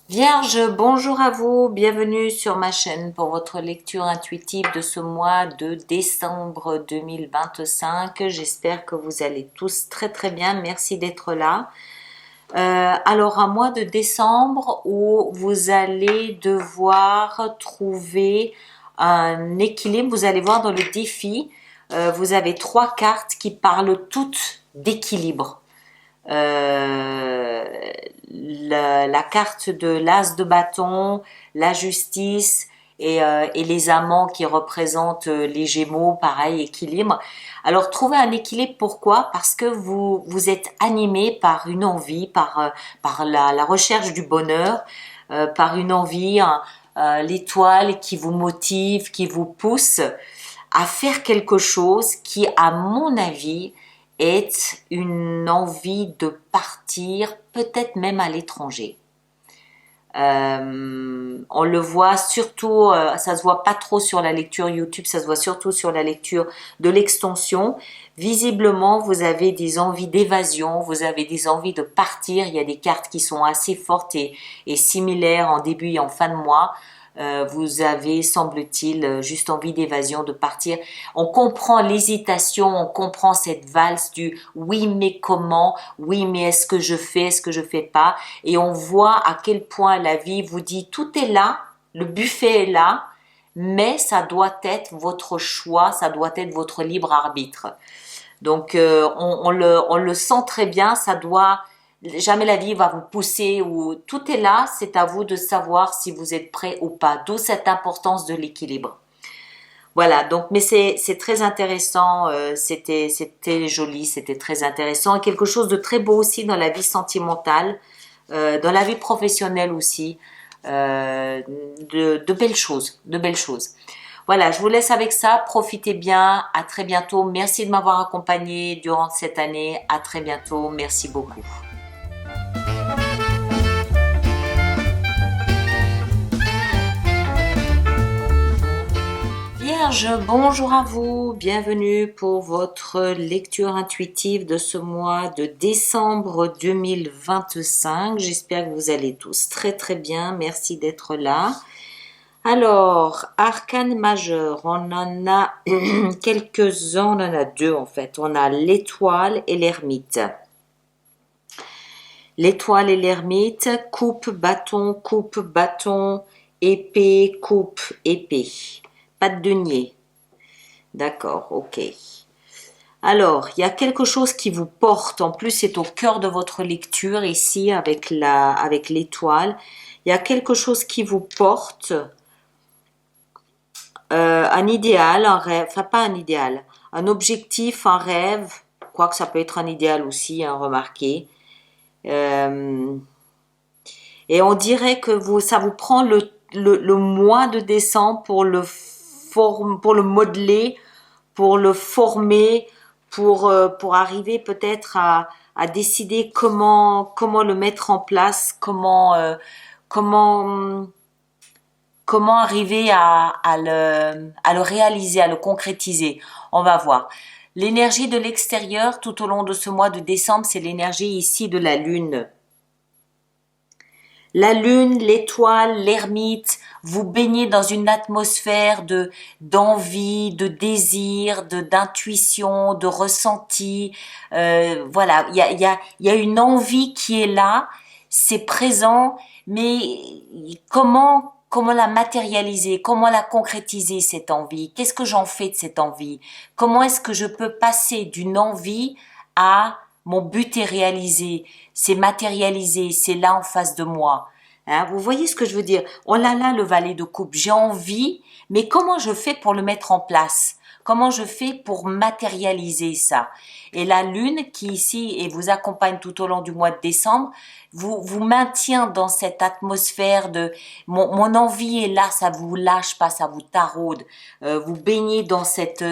Vierge, bonjour à vous, bienvenue sur ma chaîne pour votre lecture intuitive de ce mois de décembre 2025. J'espère que vous allez tous très très bien, merci d'être là. Alors un mois de décembre où vous allez devoir trouver un équilibre, vous allez voir dans le défi, vous avez trois cartes qui parlent toutes d'équilibre. Euh, la carte de l'as de bâton, la justice et les amants qui représentent les gémeaux, pareil, équilibre. Alors, trouver un équilibre, pourquoi? Parce que vous êtes animé par une envie, par la recherche du bonheur, par une envie, l'étoile qui vous motive, qui vous pousse à faire quelque chose qui, à mon avis, est une envie de partir, peut-être même à l'étranger. On le voit surtout, ça se voit pas trop sur la lecture YouTube, ça se voit surtout sur la lecture de l'extension. Visiblement, vous avez des envies d'évasion, vous avez des envies de partir. Il y a des cartes qui sont assez fortes et similaires en début et en fin de mois. Vous avez, semble-t-il, juste envie d'évasion, de partir. On comprend l'hésitation, on comprend cette valse du oui mais comment, oui mais est-ce que je fais pas, et on voit à quel point la vie vous dit tout est là, le buffet est là, mais ça doit être votre choix, ça doit être votre libre arbitre. Donc on le sent très bien, ça doit jamais la vie va vous pousser ou tout est là, c'est à vous de savoir si vous êtes prêt ou pas. D'où cette importance de l'équilibre. Voilà, donc mais c'est très intéressant, c'était joli, c'était très intéressant et quelque chose de très beau aussi dans la vie sentimentale, dans la vie professionnelle aussi, de belles choses, de belles choses. Voilà, je vous laisse avec ça, profitez bien, à très bientôt, merci de m'avoir accompagné durant cette année, à très bientôt, merci beaucoup. Vierge, bonjour à vous, bienvenue pour votre lecture intuitive de ce mois de décembre 2025. J'espère que vous allez tous très très bien, merci d'être là. Alors, arcane majeur, on en a quelques-uns, on en a deux en fait. On a l'étoile et l'ermite. L'étoile et l'ermite, coupe, bâton, épée, coupe, épée. Pas de denier. D'accord, ok. Alors, il y a quelque chose qui vous porte. En plus, c'est au cœur de votre lecture ici avec l'étoile. Il y a quelque chose qui vous porte. Un idéal, un rêve. Enfin, pas un idéal. Un objectif, un rêve. Quoique ça peut être un idéal aussi, hein, remarquez. Et on dirait que ça vous prend le mois de décembre pour le modeler, pour le former, pour arriver peut-être à décider comment le mettre en place, comment, comment arriver à le réaliser, à le concrétiser. On va voir. L'énergie de l'extérieur tout au long de ce mois de décembre, c'est l'énergie ici de la lune. La lune, l'étoile, l'ermite, vous baignez dans une atmosphère d'envie, de désir, d'intuition, de ressenti. Voilà, il y a une envie qui est là, c'est présent, mais comment la matérialiser, comment la concrétiser cette envie? Qu'est-ce que j'en fais de cette envie? Comment est-ce que je peux passer d'une envie à mon but est réalisé, c'est matérialisé, c'est là en face de moi. Hein, vous voyez ce que je veux dire? Oh là là, le valet de coupe, j'ai envie, mais comment je fais pour le mettre en place? Comment je fais pour matérialiser ça? Et la lune qui ici et vous accompagne tout au long du mois de décembre, vous maintient dans cette atmosphère de mon envie est là, ça vous lâche pas, ça vous taraude. Vous baignez dans cette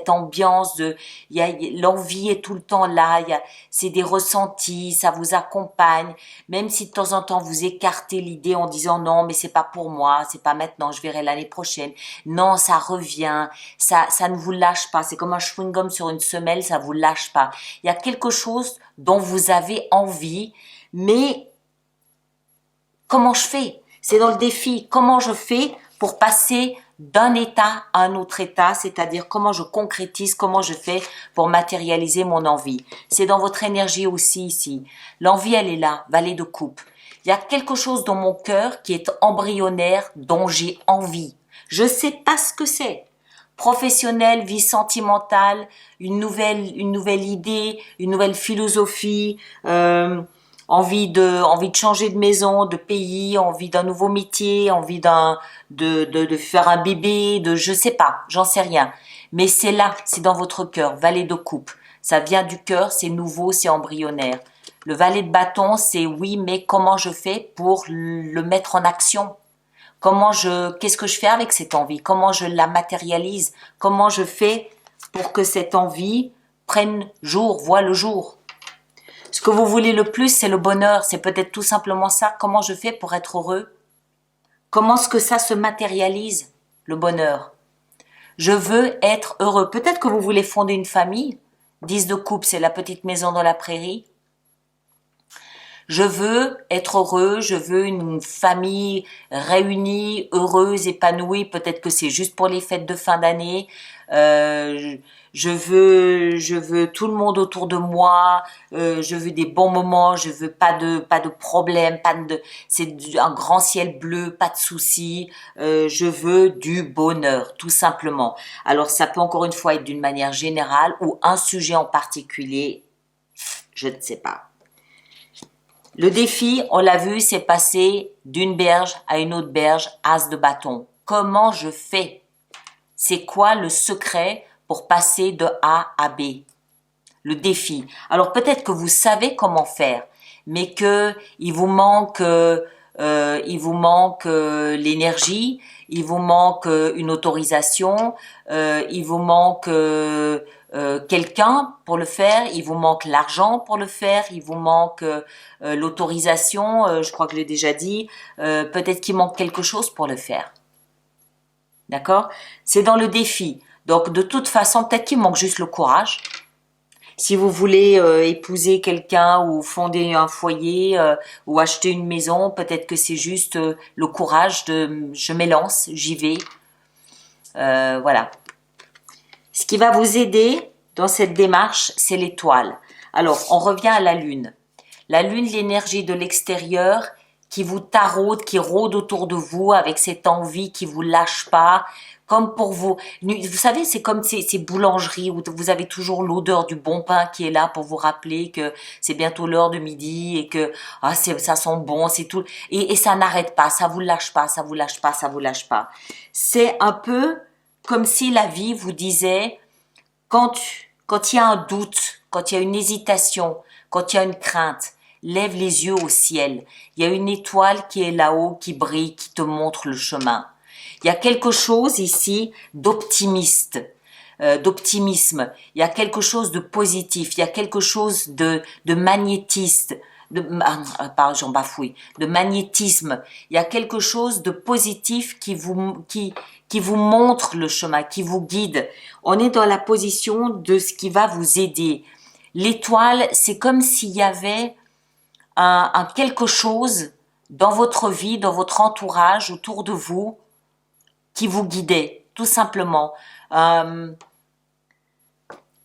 ambiance de l'envie est tout le temps là, c'est des ressentis, ça vous accompagne, même si de temps en temps vous écartez l'idée en disant non mais c'est pas pour moi, c'est pas maintenant, je verrai l'année prochaine. Non, ça revient, ça ne vous lâche pas, c'est comme un chewing-gum sur une semelle, ça vous lâche pas. Il y a quelque chose dont vous avez envie, mais Comment je fais? C'est dans le défi. Comment je fais pour passer d'un état à un autre état, c'est-à-dire comment je concrétise, comment je fais pour matérialiser mon envie. C'est dans votre énergie aussi ici. L'envie, elle est là, valet de coupe. Il y a quelque chose dans mon cœur qui est embryonnaire, dont j'ai envie. Je sais pas ce que c'est. Professionnel, vie sentimentale, une nouvelle idée, une nouvelle philosophie, envie de changer de maison, de pays, envie d'un nouveau métier, envie de faire un bébé, je sais pas, j'en sais rien. Mais c'est là, c'est dans votre cœur, valet de coupe. Ça vient du cœur, c'est nouveau, c'est embryonnaire. Le valet de bâton, c'est oui, mais comment je fais pour le mettre en action? Qu'est-ce que je fais avec cette envie? Comment je la matérialise? Comment je fais pour que cette envie prenne jour, voie le jour? Ce que vous voulez le plus, c'est le bonheur. C'est peut-être tout simplement ça. Comment je fais pour être heureux? Comment est-ce que ça se matérialise, le bonheur? Je veux être heureux. Peut-être que vous voulez fonder une famille. 10 de coupe, c'est la petite maison dans la prairie. Je veux être heureux, je veux une famille réunie, heureuse, épanouie. Peut-être que c'est juste pour les fêtes de fin d'année. Euh, je veux tout le monde autour de moi. Je veux des bons moments. Je veux pas de problème, un grand ciel bleu, pas de soucis. Je veux du bonheur, tout simplement. Alors ça peut encore une fois être d'une manière générale ou un sujet en particulier. Je ne sais pas. Le défi, on l'a vu, c'est passer d'une berge à une autre berge, as de bâton. Comment je fais? C'est quoi le secret pour passer de A à B? Le défi. Alors peut-être que vous savez comment faire, mais que il vous manque l'énergie, il vous manque une autorisation, il vous manque quelqu'un pour le faire, il vous manque l'argent pour le faire, il vous manque l'autorisation, je crois que je l'ai déjà dit, peut-être qu'il manque quelque chose pour le faire. D'accord? C'est dans le défi. Donc de toute façon, peut-être qu'il manque juste le courage. Si vous voulez épouser quelqu'un ou fonder un foyer ou acheter une maison, peut-être que c'est juste le courage de je m'élance, j'y vais. Voilà. Ce qui va vous aider dans cette démarche, c'est l'étoile. Alors, on revient à la lune. La lune, l'énergie de l'extérieur qui vous taraude, qui rôde autour de vous avec cette envie qui vous lâche pas. Comme pour vous. Vous savez, c'est comme ces boulangeries où vous avez toujours l'odeur du bon pain qui est là pour vous rappeler que c'est bientôt l'heure de midi et que ça sent bon, c'est tout. Et ça n'arrête pas, ça vous lâche pas, ça vous lâche pas, ça vous lâche pas. C'est un peu comme si la vie vous disait, quand il y a un doute, quand il y a une hésitation, quand il y a une crainte, lève les yeux au ciel. Il y a une étoile qui est là-haut, qui brille, qui te montre le chemin. Il y a quelque chose ici d'optimisme. Il y a quelque chose de positif. Il y a quelque chose de magnétiste. J'en bafouille. De magnétisme. Il y a quelque chose de positif qui vous montre le chemin, qui vous guide. On est dans la position de ce qui va vous aider. L'étoile, c'est comme s'il y avait un quelque chose dans votre vie, dans votre entourage, autour de vous, qui vous guidait, tout simplement.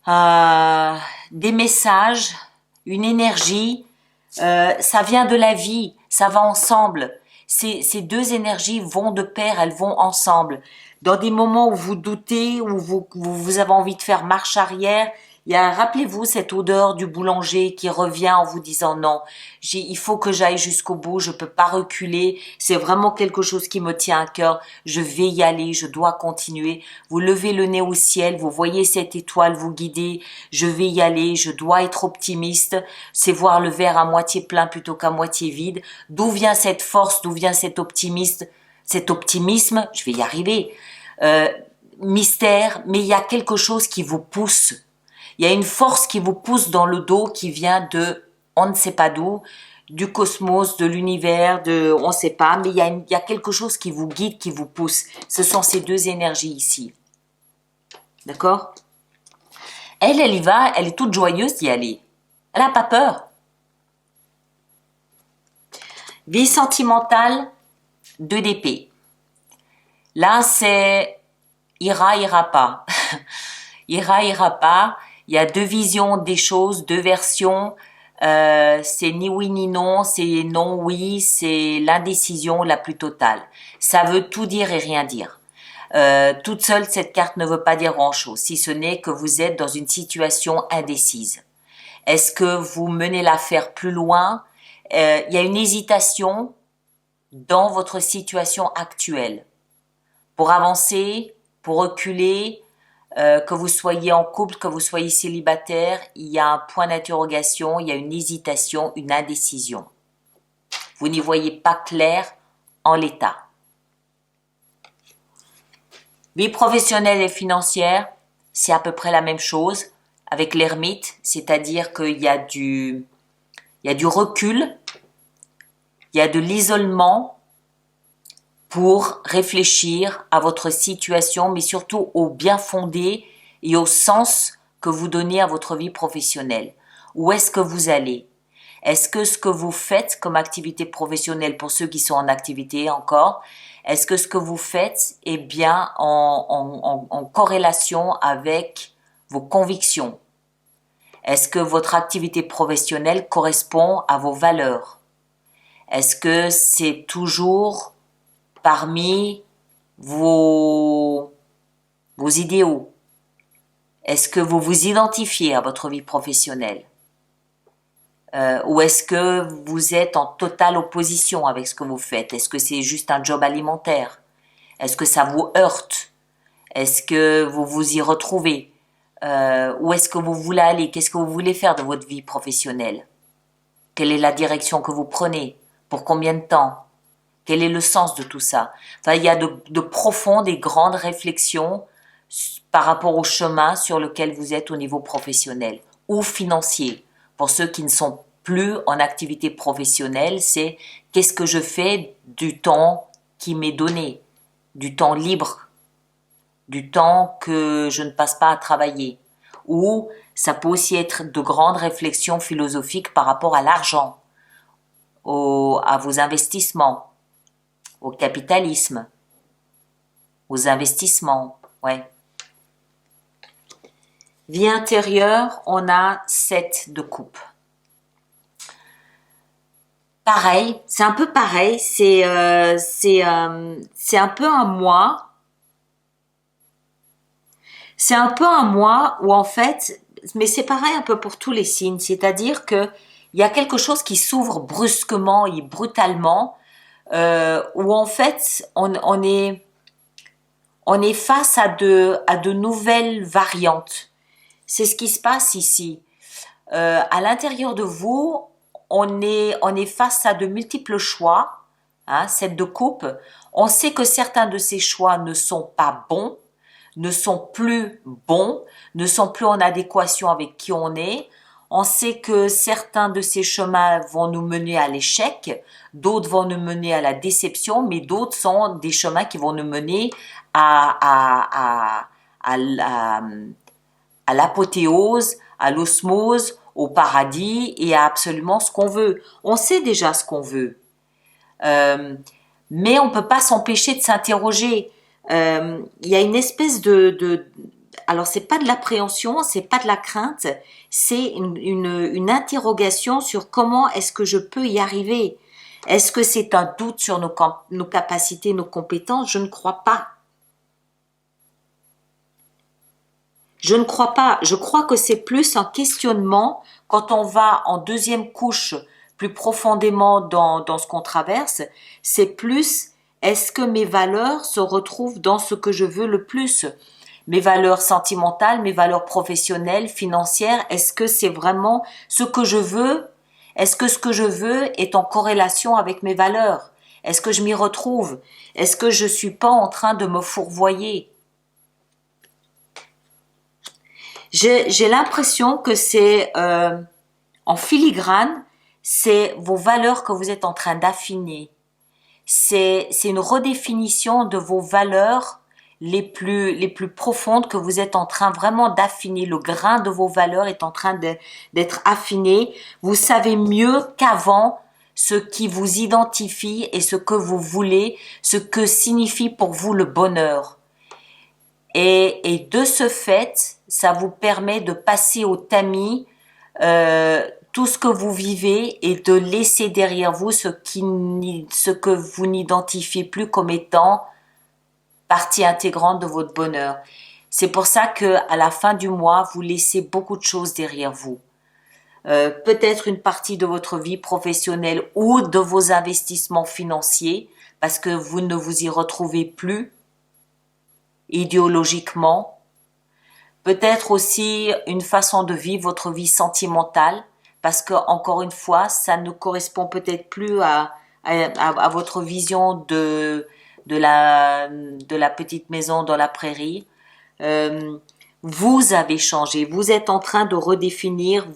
Des messages, une énergie, ça vient de la vie, ça va ensemble. Ces deux énergies vont de pair, elles vont ensemble. Dans des moments où vous doutez, où vous avez envie de faire marche arrière, rappelez-vous cette odeur du boulanger qui revient en vous disant non, il faut que j'aille jusqu'au bout, je peux pas reculer, c'est vraiment quelque chose qui me tient à cœur, je vais y aller, je dois continuer. Vous levez le nez au ciel, vous voyez cette étoile vous guider, je vais y aller, je dois être optimiste, c'est voir le verre à moitié plein plutôt qu'à moitié vide. D'où vient cette force, d'où vient cet optimisme, je vais y arriver. Mystère, mais il y a quelque chose qui vous pousse. Il y a une force qui vous pousse dans le dos qui vient de, on ne sait pas d'où, du cosmos, de l'univers, on ne sait pas, mais il y a quelque chose qui vous guide, qui vous pousse. Ce sont ces deux énergies ici. D'accord? Elle y va, elle est toute joyeuse d'y aller. Elle n'a pas peur. Vie sentimentale, 2 d'épée. Là, c'est ira, ira pas. Ira, ira pas. Il y a 2 visions des choses, 2 versions. C'est ni oui ni non, c'est non oui, c'est l'indécision la plus totale. Ça veut tout dire et rien dire. Toute seule, cette carte ne veut pas dire grand-chose, si ce n'est que vous êtes dans une situation indécise. Est-ce que vous menez l'affaire plus loin? Il y a une hésitation dans votre situation actuelle. Pour avancer, pour reculer, que vous soyez en couple, que vous soyez célibataire, il y a un point d'interrogation, il y a une hésitation, une indécision. Vous n'y voyez pas clair en l'état. Vie professionnelle et financière, c'est à peu près la même chose avec l'ermite, c'est-à-dire qu'il y a du recul, il y a de l'isolement pour réfléchir à votre situation, mais surtout au bien fondé et au sens que vous donnez à votre vie professionnelle. Où est-ce que vous allez? Est-ce que ce que vous faites comme activité professionnelle, pour ceux qui sont en activité encore, est-ce que ce que vous faites est bien en corrélation avec vos convictions? Est-ce que votre activité professionnelle correspond à vos valeurs? Est-ce que c'est toujours parmi vos idéaux? Est-ce que vous vous identifiez à votre vie professionnelle? Ou est-ce que vous êtes en totale opposition avec ce que vous faites? Est-ce que c'est juste un job alimentaire? Est-ce que ça vous heurte? Est-ce que vous vous y retrouvez? Où est-ce que vous voulez aller? Qu'est-ce que vous voulez faire de votre vie professionnelle? Quelle est la direction que vous prenez? Pour combien de temps? Quel est le sens de tout ça? Enfin, il y a de profondes et grandes réflexions par rapport au chemin sur lequel vous êtes au niveau professionnel ou financier. Pour ceux qui ne sont plus en activité professionnelle, c'est qu'est-ce que je fais du temps qui m'est donné, du temps libre, du temps que je ne passe pas à travailler. Ou ça peut aussi être de grandes réflexions philosophiques par rapport à l'argent, à vos investissements, au capitalisme, aux investissements, ouais. Vie intérieure, on a 7 de coupe. Pareil, c'est un peu pareil, c'est un peu un mois. C'est un peu un mois où en fait, mais c'est pareil un peu pour tous les signes, c'est-à-dire que il y a quelque chose qui s'ouvre brusquement et brutalement, où en fait on est face à de nouvelles variantes. C'est ce qui se passe ici. À l'intérieur de vous, on est face à de multiples choix, hein, 7 de coupe. On sait que certains de ces choix ne sont pas bons, ne sont plus bons, ne sont plus en adéquation avec qui on est. On sait que certains de ces chemins vont nous mener à l'échec, d'autres vont nous mener à la déception, mais d'autres sont des chemins qui vont nous mener à l'apothéose, à l'osmose, au paradis et à absolument ce qu'on veut. On sait déjà ce qu'on veut, mais on peut pas s'empêcher de s'interroger. Il y a une espèce alors c'est pas de l'appréhension, c'est pas de la crainte, c'est une interrogation sur comment est-ce que je peux y arriver. Est-ce que c'est un doute sur nos capacités, nos compétences? Je ne crois pas. Je ne crois pas. Je crois que c'est plus un questionnement quand on va en deuxième couche plus profondément dans ce qu'on traverse. C'est plus, est-ce que mes valeurs se retrouvent dans ce que je veux le plus? Mes valeurs sentimentales, mes valeurs professionnelles, financières, est-ce que c'est vraiment ce que je veux? Est-ce que ce que je veux est en corrélation avec mes valeurs? Est-ce que je m'y retrouve? Est-ce que je suis pas en train de me fourvoyer? J'ai l'impression que c'est en filigrane, c'est vos valeurs que vous êtes en train d'affiner. C'est une redéfinition de vos valeurs les plus profondes que vous êtes en train vraiment d'affiner. Le grain de vos valeurs est en train d'être affiné. Vous savez mieux qu'avant ce qui vous identifie et ce que vous voulez, ce que signifie pour vous le bonheur. Et de ce fait, ça vous permet de passer au tamis tout ce que vous vivez et de laisser derrière vous ce que vous n'identifiez plus comme étant partie intégrante de votre bonheur. C'est pour ça que à la fin du mois, vous laissez beaucoup de choses derrière vous. Peut-être une partie de votre vie professionnelle ou de vos investissements financiers, parce que vous ne vous y retrouvez plus idéologiquement. Peut-être aussi une façon de vivre votre vie sentimentale, parce que encore une fois, ça ne correspond peut-être plus à votre vision de la petite maison dans la prairie. Vous avez changé, vous êtes en train de redéfinir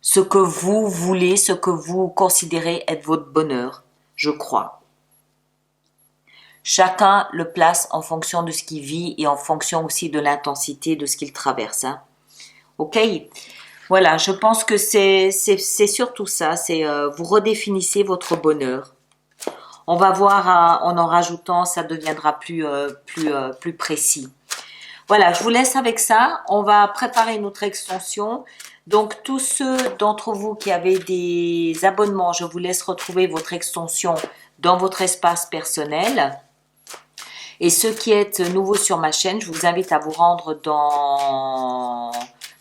ce que vous voulez, ce que vous considérez être votre bonheur, je crois. Chacun le place en fonction de ce qu'il vit et en fonction aussi de l'intensité de ce qu'il traverse. Hein. Ok, voilà, je pense que c'est surtout ça, c'est vous redéfinissez votre bonheur. On va voir en rajoutant, ça deviendra plus précis. Voilà, je vous laisse avec ça. On va préparer notre extension. Donc, tous ceux d'entre vous qui avez des abonnements, je vous laisse retrouver votre extension dans votre espace personnel. Et ceux qui êtes nouveaux sur ma chaîne, je vous invite à vous rendre dans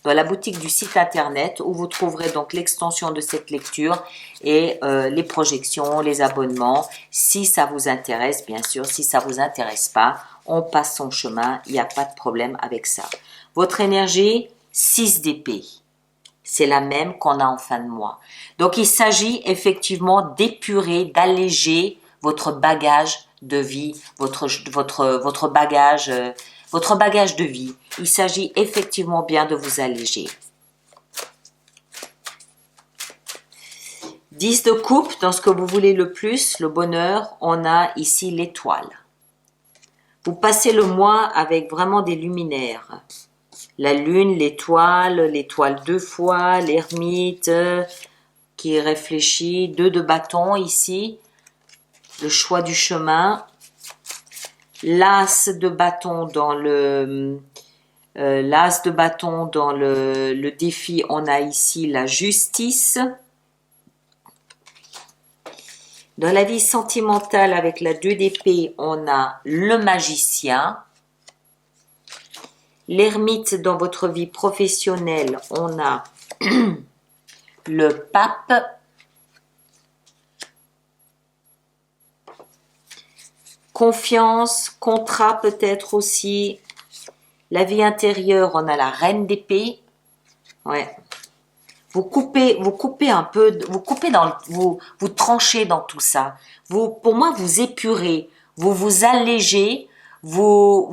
la boutique du site internet où vous trouverez donc l'extension de cette lecture et les projections, les abonnements. Si ça vous intéresse, bien sûr, si ça vous intéresse pas, on passe son chemin, il n'y a pas de problème avec ça. Votre énergie, 6 d'épée. C'est la même qu'on a en fin de mois. Donc, il s'agit effectivement d'épurer, d'alléger votre bagage de vie, votre bagage de vie. Il s'agit effectivement bien de vous alléger. 10 de coupe, dans ce que vous voulez le plus, le bonheur, on a ici l'étoile. Vous passez le mois avec vraiment des luminaires. La lune, l'étoile 2 fois, l'ermite qui réfléchit, 2 de bâton ici, le choix du chemin, l'as de bâton dans le défi, on a ici la justice. Dans la vie sentimentale, avec la 2 d'épée, on a le magicien. L'ermite dans votre vie professionnelle, on a le pape. Confiance, contrat peut-être aussi. La vie intérieure, on a la reine d'épée. Ouais. Vous coupez un peu, vous tranchez dans tout ça. Pour moi, vous épurez, vous allégez, vous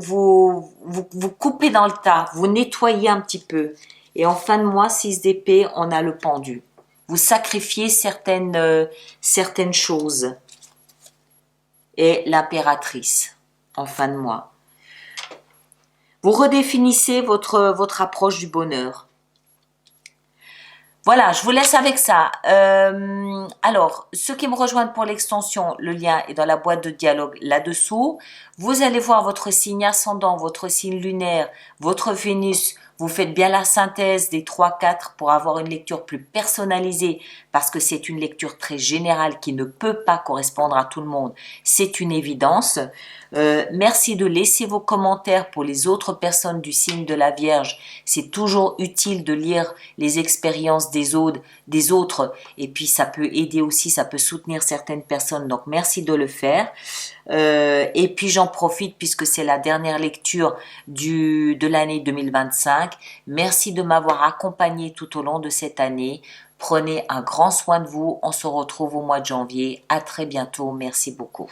coupez dans le tas, vous nettoyez un petit peu. Et en fin de mois, 6 d'épée, on a le pendu. Vous sacrifiez certaines choses. Et l'impératrice, en fin de mois. Vous redéfinissez votre approche du bonheur. Voilà, je vous laisse avec ça. Alors, ceux qui me rejoignent pour l'extension, le lien est dans la boîte de dialogue là-dessous. Vous allez voir votre signe ascendant, votre signe lunaire, votre Vénus. Vous faites bien la synthèse des 3-4 pour avoir une lecture plus personnalisée parce que c'est une lecture très générale qui ne peut pas correspondre à tout le monde. C'est une évidence. Merci de laisser vos commentaires pour les autres personnes du signe de la Vierge. C'est toujours utile de lire les expériences des autres et puis ça peut aider aussi, ça peut soutenir certaines personnes. Donc merci de le faire. Et puis j'en profite puisque c'est la dernière lecture de l'année 2025. Merci de m'avoir accompagné tout au long de cette année. Prenez un grand soin de vous. On se retrouve au mois de janvier. À très bientôt. Merci beaucoup.